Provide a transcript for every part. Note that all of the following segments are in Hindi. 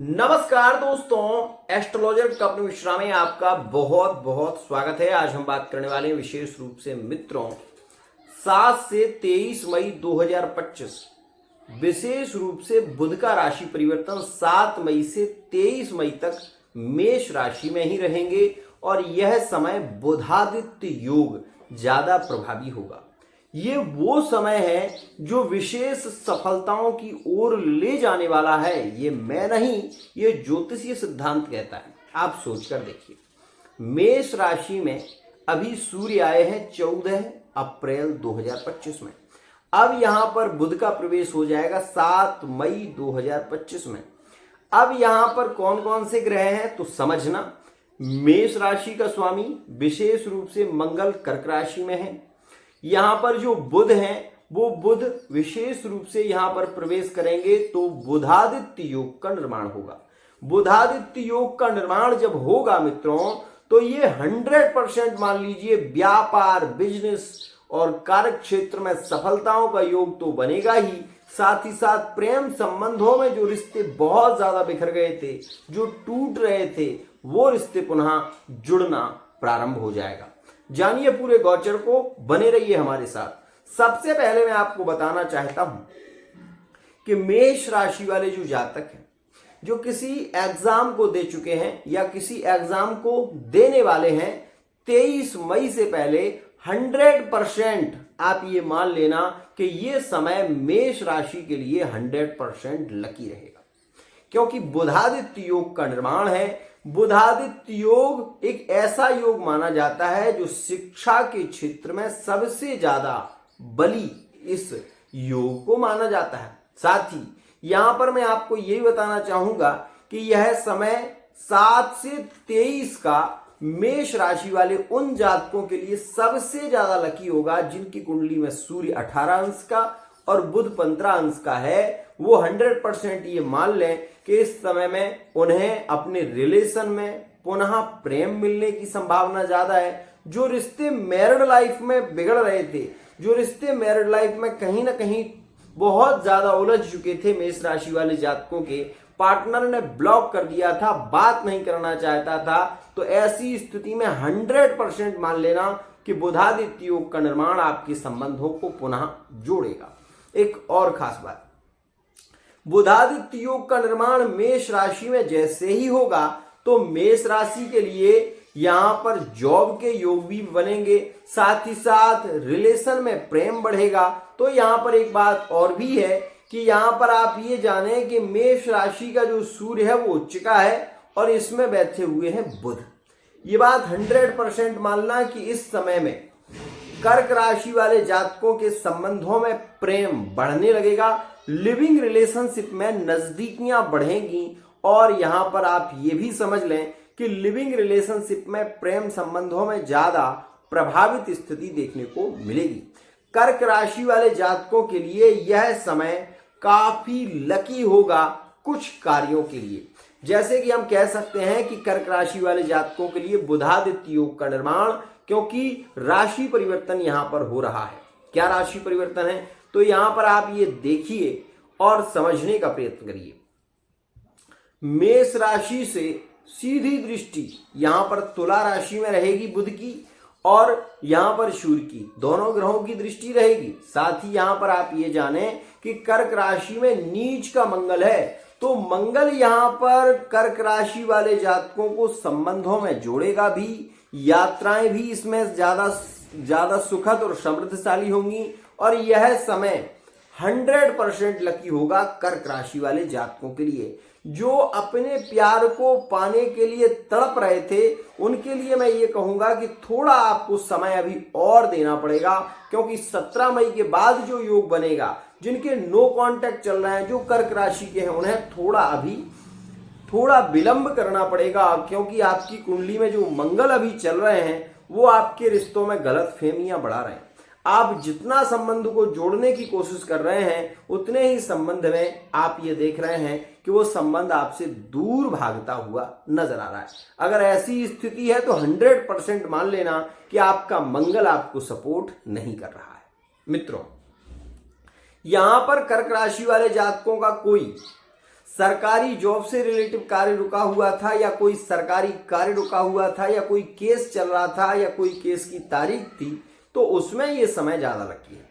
नमस्कार दोस्तों, एस्ट्रोलॉजर कपिल मिश्रा में आपका बहुत बहुत स्वागत है। आज हम बात करने वाले हैं विशेष रूप से मित्रों 7 से 23 मई 2025 विशेष रूप से बुध का राशि परिवर्तन 7 मई से 23 मई तक मेष राशि में ही रहेंगे और यह समय बुधादित्य योग ज्यादा प्रभावी होगा। ये वो समय है जो विशेष सफलताओं की ओर ले जाने वाला है। ये मैं नहीं, ये ज्योतिषीय सिद्धांत कहता है। आप सोचकर देखिए, मेष राशि में अभी सूर्य आए हैं 14 अप्रैल 2025 में। अब यहां पर बुध का प्रवेश हो जाएगा 7 मई 2025 में। अब यहां पर कौन कौन से ग्रह हैं तो समझना। मेष राशि का स्वामी विशेष रूप से मंगल कर्क राशि में है। यहां पर जो बुध हैं वो बुध विशेष रूप से यहां पर प्रवेश करेंगे तो बुधादित्य योग का निर्माण होगा। बुधादित्य योग का निर्माण जब होगा मित्रों तो ये 100% मान लीजिए व्यापार, बिजनेस और कार्य क्षेत्र में सफलताओं का योग तो बनेगा ही, साथ ही साथ प्रेम संबंधों में जो रिश्ते बहुत ज्यादा बिखर गए थे, जो टूट रहे थे, वो रिश्ते पुनः जुड़ना प्रारंभ हो जाएगा। जानिए पूरे गोचर को, बने रहिए हमारे साथ। सबसे पहले मैं आपको बताना चाहता हूं कि मेष राशि वाले जो जातक हैं, जो किसी एग्जाम को दे चुके हैं या किसी एग्जाम को देने वाले हैं, 23 मई से पहले 100% आप ये मान लेना कि ये समय मेष राशि के लिए 100% लकी रहेगा, क्योंकि बुधादित्य योग का निर्माण है। बुधादित्य योग एक ऐसा योग माना जाता है जो शिक्षा के क्षेत्र में सबसे ज्यादा बली इस योग को माना जाता है। साथ ही यहां पर मैं आपको यही बताना चाहूंगा कि यह समय 7 से 23 का मेष राशि वाले उन जातकों के लिए सबसे ज्यादा लकी होगा जिनकी कुंडली में सूर्य 18 अंश का और बुध 15 अंश का है। वो 100% ये मान लें कि इस समय में उन्हें अपने रिलेशन में पुनः प्रेम मिलने की संभावना ज्यादा है। जो रिश्ते मैरिड लाइफ में बिगड़ रहे थे, जो रिश्ते मैरिड लाइफ में कहीं ना कहीं बहुत ज्यादा उलझ चुके थे, मेष राशि वाले जातकों के पार्टनर ने ब्लॉक कर दिया था, बात नहीं करना चाहता था, तो ऐसी स्थिति में 100% मान लेना कि बुधादित्य योग का निर्माण आपके संबंधों को पुनः जोड़ेगा। एक और खास बात, बुधादित्य योग का निर्माण मेष राशि में जैसे ही होगा तो मेष राशि के लिए यहां पर जॉब के योग भी बनेंगे, साथ ही साथ रिलेशन में प्रेम बढ़ेगा। तो यहां पर एक बात और भी है कि यहां पर आप ये जानें कि मेष राशि का जो सूर्य है वो उच्च का है और इसमें बैठे हुए हैं बुध। ये बात 100% मानना कि इस समय में कर्क राशि वाले जातकों के संबंधों में प्रेम बढ़ने लगेगा, लिविंग रिलेशनशिप में नजदीकियां बढ़ेंगी। और यहां पर आप ये भी समझ लें कि लिविंग रिलेशनशिप में प्रेम संबंधों में ज्यादा प्रभावित स्थिति देखने को मिलेगी। कर्क राशि वाले जातकों के लिए यह समय काफी लकी होगा कुछ कार्यों के लिए। जैसे कि हम कह सकते हैं कि कर्क राशि वाले जातकों के लिए बुधादित्य योग का निर्माण, क्योंकि राशि परिवर्तन यहां पर हो रहा है। क्या राशि परिवर्तन है तो यहां पर आप ये देखिए और समझने का प्रयत्न करिए। मेष राशि से सीधी दृष्टि यहां पर तुला राशि में रहेगी बुध की, और यहां पर सूर्य की, दोनों ग्रहों की दृष्टि रहेगी। साथ ही यहां पर आप ये जानें कि कर्क राशि में नीच का मंगल है, तो मंगल यहां पर कर्क राशि वाले जातकों को संबंधों में जोड़ेगा भी, यात्राएं भी इसमें ज्यादा सुखद और समृद्धशाली होंगी। और यह समय 100% लकी होगा कर्क राशि वाले जातकों के लिए। जो अपने प्यार को पाने के लिए तड़प रहे थे उनके लिए मैं ये कहूंगा कि थोड़ा आपको समय अभी और देना पड़ेगा, क्योंकि 17 मई के बाद जो योग बनेगा, जिनके नो कांटेक्ट चल रहे हैं, जो कर्क राशि के हैं, उन्हें थोड़ा विलंब करना पड़ेगा, क्योंकि आपकी कुंडली में जो मंगल अभी चल रहे हैं वो आपके रिश्तों में गलतफहमियां बढ़ा रहे हैं। आप जितना संबंध को जोड़ने की कोशिश कर रहे हैं उतने ही संबंध में आप ये देख रहे हैं कि वो संबंध आपसे दूर भागता हुआ नजर आ रहा है। अगर ऐसी स्थिति है तो 100% मान लेना कि आपका मंगल आपको सपोर्ट नहीं कर रहा है। मित्रों, यहां पर कर्क राशि वाले जातकों का कोई सरकारी जॉब से रिलेटिव कार्य रुका हुआ था या कोई सरकारी कार्य रुका हुआ था या कोई केस चल रहा था या कोई केस की तारीख थी, तो उसमें ये समय ज्यादा लगी है।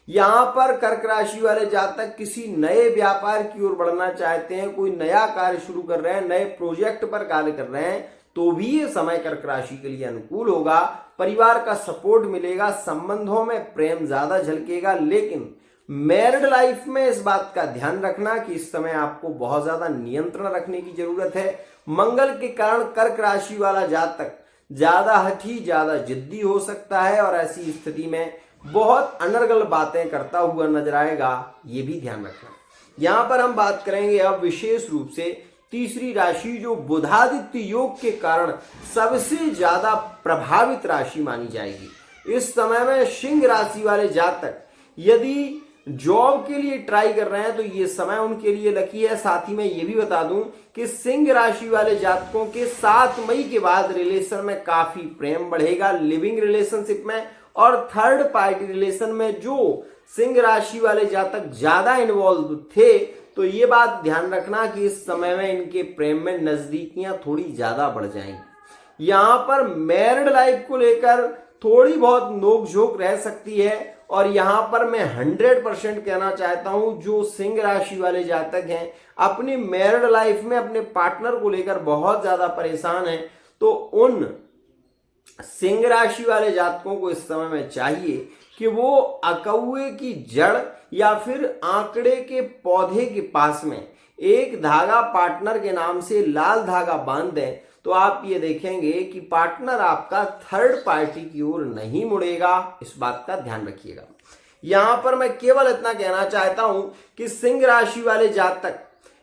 यहाँ पर कर्क राशि वाले जातक किसी नए व्यापार की ओर बढ़ना चाहते हैं, कोई नया कार्य शुरू कर रहे हैं, नए प्रोजेक्ट पर कार्य कर रहे हैं, तो भी ये समय कर्क राशि के लिए अनुकूल होगा। परिवार का सपोर्ट मिलेगा, संबंधों में प्रेम ज्यादा झलकेगा। लेकिन मैरिड लाइफ में इस बात का ध्यान रखना कि इस समय आपको बहुत ज्यादा नियंत्रण रखने की जरूरत है। मंगल के कारण कर्क राशि वाला जातक ज्यादा हठी, ज्यादा जिद्दी हो सकता है और ऐसी स्थिति में बहुत अनर्गल बातें करता हुआ नजर आएगा, ये भी ध्यान रखना। यहां पर हम बात करेंगे अब विशेष रूप से तीसरी राशि जो बुधादित्य योग के कारण सबसे ज्यादा प्रभावित राशि मानी जाएगी। इस समय में सिंह राशि वाले जातक यदि जॉब के लिए ट्राई कर रहे हैं तो ये समय उनके लिए लकी है। साथ ही मैं ये भी बता दूं कि सिंह राशि वाले जातकों के 7 मई के बाद रिलेशन में काफी प्रेम बढ़ेगा, लिविंग रिलेशनशिप में और थर्ड पार्टी रिलेशन में जो सिंह राशि वाले जातक ज्यादा इन्वॉल्व थे, तो ये बात ध्यान रखना कि इस समय में इनके प्रेम में नजदीकियां थोड़ी ज्यादा बढ़ जाएंगी। यहां पर मैरिड लाइफ को लेकर थोड़ी बहुत नोकझोंक रह सकती है और यहां पर मैं 100% कहना चाहता हूं जो सिंह राशि वाले जातक हैं अपनी मैरिड लाइफ में अपने पार्टनर को लेकर बहुत ज्यादा परेशान हैं, तो उन सिंह राशि वाले जातकों को इस समय में चाहिए कि वो अकौए की जड़ या फिर आंकड़े के पौधे के पास में एक धागा पार्टनर के नाम से लाल धागा बांध दें, तो आप ये देखेंगे कि पार्टनर आपका थर्ड पार्टी की ओर नहीं मुड़ेगा। इस बात का ध्यान रखिएगा। यहां पर मैं केवल इतना कहना चाहता हूं कि सिंह राशि वाले जातक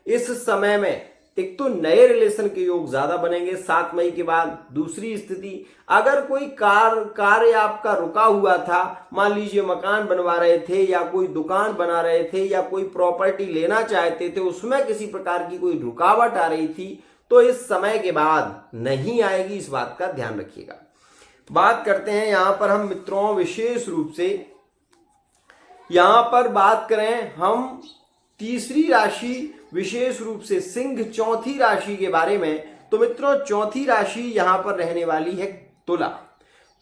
इस समय में एक तो नए रिलेशन के योग ज्यादा बनेंगे 7 मई के बाद। दूसरी स्थिति, अगर कोई कार्य आपका रुका हुआ था, मान लीजिए मकान बनवा रहे थे या कोई दुकान बना रहे थे या कोई प्रॉपर्टी लेना चाहते थे, उसमें किसी प्रकार की कोई रुकावट आ रही थी, तो इस समय के बाद नहीं आएगी। इस बात का ध्यान रखिएगा। बात करते हैं यहां पर हम मित्रों विशेष रूप से यहां पर बात करें हम तीसरी राशि विशेष रूप से सिंह चौथी राशि के बारे में, तो मित्रों चौथी राशि यहां पर रहने वाली है तुला।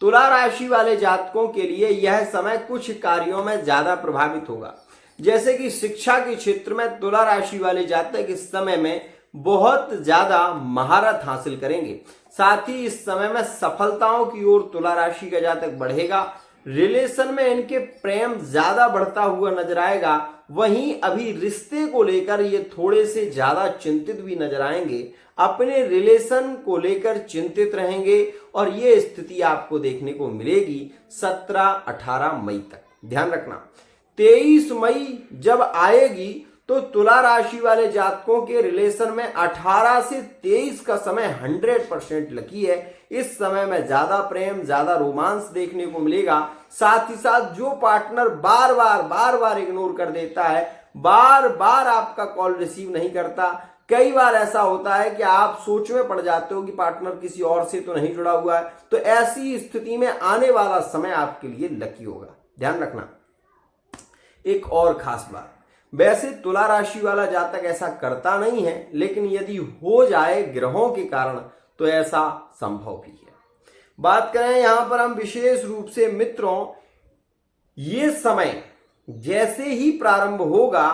तुला राशि वाले जातकों के लिए यह समय कुछ कार्यों में ज्यादा प्रभावित होगा, जैसे कि शिक्षा के क्षेत्र में तुला राशि वाले जातक इस समय में बहुत ज्यादा महारत हासिल करेंगे। साथ ही इस समय में सफलताओं की ओर तुला राशि का जातक बढ़ेगा। रिलेशन में इनके प्रेम ज्यादा बढ़ता हुआ नजर आएगा। वहीं अभी रिश्ते को लेकर ये थोड़े से ज्यादा चिंतित भी नजर आएंगे, अपने रिलेशन को लेकर चिंतित रहेंगे और ये स्थिति आपको देखने को मिलेगी 17-18 मई तक। ध्यान रखना 23 मई जब आएगी तो तुला राशि वाले जातकों के रिलेशन में 18 से 23 का समय 100% लकी है। इस समय में ज्यादा प्रेम, ज्यादा रोमांस देखने को मिलेगा। साथ ही साथ जो पार्टनर बार बार इग्नोर कर देता है, बार बार आपका कॉल रिसीव नहीं करता, कई बार ऐसा होता है कि आप सोच में पड़ जाते हो कि पार्टनर किसी और से तो नहीं जुड़ा हुआ है, तो ऐसी स्थिति में आने वाला समय आपके लिए लकी होगा। ध्यान रखना एक और खास बात, वैसे तुला राशि वाला जातक ऐसा करता नहीं है, लेकिन यदि हो जाए ग्रहों के कारण तो ऐसा संभव भी है। बात करें यहां पर हम विशेष रूप से मित्रों, ये समय जैसे ही प्रारंभ होगा,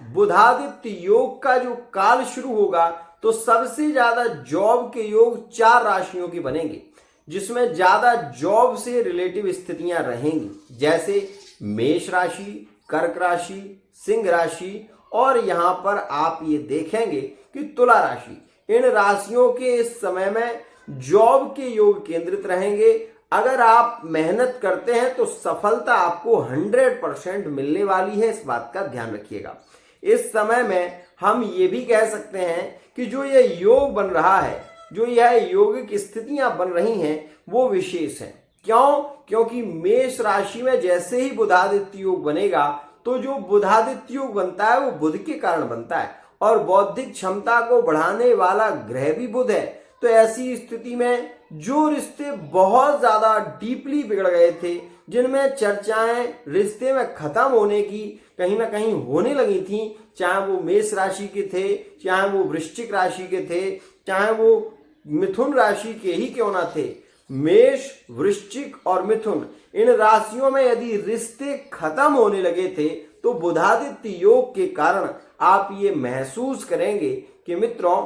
बुधादित्य योग का जो काल शुरू होगा, तो सबसे ज्यादा जॉब के योग 4 राशियों के बनेंगे, जिसमें ज्यादा जॉब से रिलेटिव स्थितियां रहेंगी, जैसे मेष राशि, कर्क राशि, सिंह राशि और यहां पर आप ये देखेंगे कि तुला राशि। इन राशियों के इस समय में जॉब के योग केंद्रित रहेंगे। अगर आप मेहनत करते हैं तो सफलता आपको 100% मिलने वाली है। इस बात का ध्यान रखिएगा। इस समय में हम ये भी कह सकते हैं कि जो यह योग बन रहा है, जो यह योगिक स्थितियां बन रही हैं, वो विशेष है। क्यों? क्योंकि मेष राशि में जैसे ही बुधादित्य योग बनेगा, तो जो बुधादित्य योग बनता है वो बुध के कारण बनता है और बौद्धिक क्षमता को बढ़ाने वाला ग्रह भी बुध है। तो ऐसी स्थिति में जो रिश्ते बहुत ज्यादा डीपली बिगड़ गए थे, जिनमें चर्चाएं रिश्ते में खत्म होने की कहीं ना कहीं होने लगी थी, चाहे वो मेष राशि के थे, चाहे वो वृश्चिक राशि के थे, चाहे वो मिथुन राशि के ही क्यों ना थे, मेष, वृश्चिक और मिथुन, इन राशियों में यदि रिश्ते खत्म होने लगे थे तो बुधादित्य योग के कारण आप ये महसूस करेंगे कि मित्रों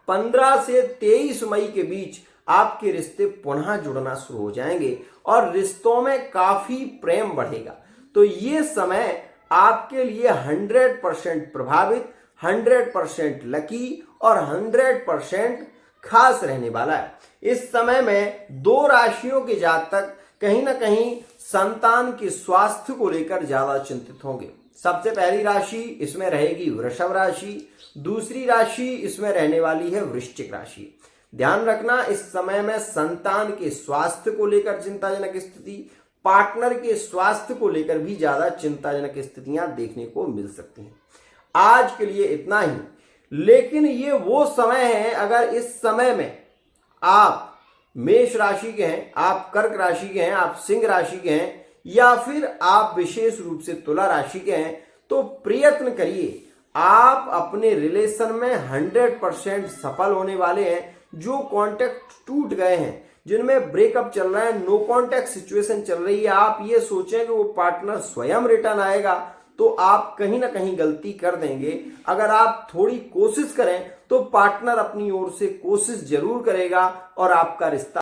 15 से 23 मई के बीच आपके रिश्ते पुनः जुड़ना शुरू हो जाएंगे और रिश्तों में काफी प्रेम बढ़ेगा। तो ये समय आपके लिए 100% प्रभावित, 100% लकी और 100% खास रहने वाला है। इस समय में 2 राशियों के जातक कहीं ना कहीं संतान के स्वास्थ्य को लेकर ज्यादा चिंतित होंगे। सबसे पहली राशि इसमें रहेगी वृषभ राशि, दूसरी राशि इसमें रहने वाली है वृश्चिक राशि। ध्यान रखना, इस समय में संतान के स्वास्थ्य को लेकर चिंताजनक स्थिति, पार्टनर के स्वास्थ्य को लेकर भी ज्यादा चिंताजनक स्थितियां देखने को मिल सकती हैं। आज के लिए इतना ही, लेकिन ये वो समय है, अगर इस समय में आप मेष राशि के हैं, आप कर्क राशि के हैं, आप सिंह राशि के हैं या फिर आप विशेष रूप से तुला राशि के हैं, तो प्रयत्न करिए। आप अपने रिलेशन में 100% सफल होने वाले हैं। जो कॉन्टेक्ट टूट गए हैं, जिनमें ब्रेकअप चल रहा है, नो कॉन्टेक्ट सिचुएशन चल रही है, आप ये सोचें कि वो पार्टनर स्वयं रिटर्न आएगा, तो आप कहीं ना कहीं गलती कर देंगे। अगर आप थोड़ी कोशिश करें तो पार्टनर अपनी ओर से कोशिश जरूर करेगा और आपका रिश्ता